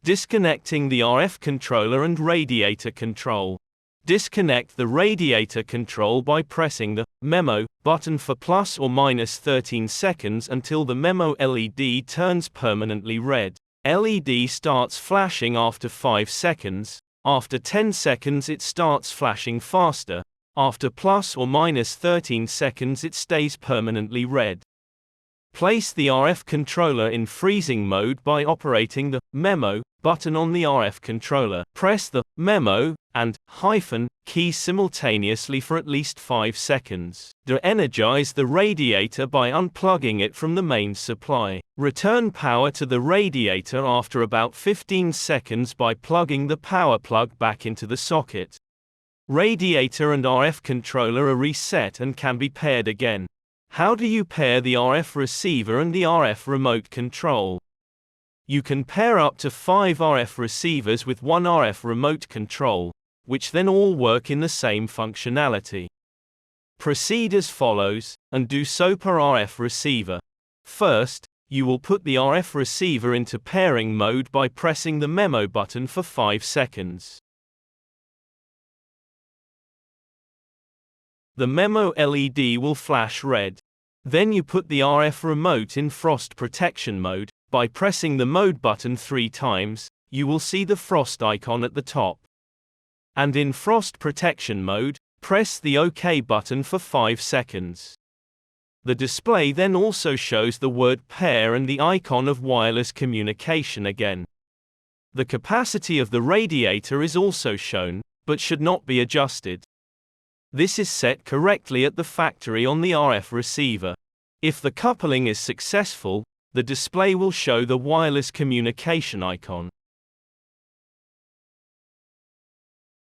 Disconnecting the RF controller and radiator control. Disconnect the radiator control by pressing the Memo button for plus or minus 13 seconds until the Memo LED turns permanently red. LED starts flashing after 5 seconds. After 10 seconds it starts flashing faster. After plus or minus 13 seconds it stays permanently red. Place the RF controller in freezing mode by operating the Memo button on the RF controller. Press the Memo and key simultaneously for at least 5 seconds. De-energize the radiator by unplugging it from the main supply. Return power to the radiator after about 15 seconds by plugging the power plug back into the socket. Radiator and RF controller are reset and can be paired again. How do you pair the RF receiver and the RF remote control? You can pair up to 5 RF receivers with one RF remote control, which then all work in the same functionality. Proceed as follows, and do so per RF receiver. First, you will put the RF receiver into pairing mode by pressing the Memo button for 5 seconds. The Memo LED will flash red. Then you put the RF remote in frost protection mode. By pressing the mode button 3 times, you will see the frost icon at the top. And in frost protection mode, press the OK button for 5 seconds. The display then also shows the word pair and the icon of wireless communication again. The capacity of the radiator is also shown, but should not be adjusted. This is set correctly at the factory on the RF receiver. If the coupling is successful, the display will show the wireless communication icon.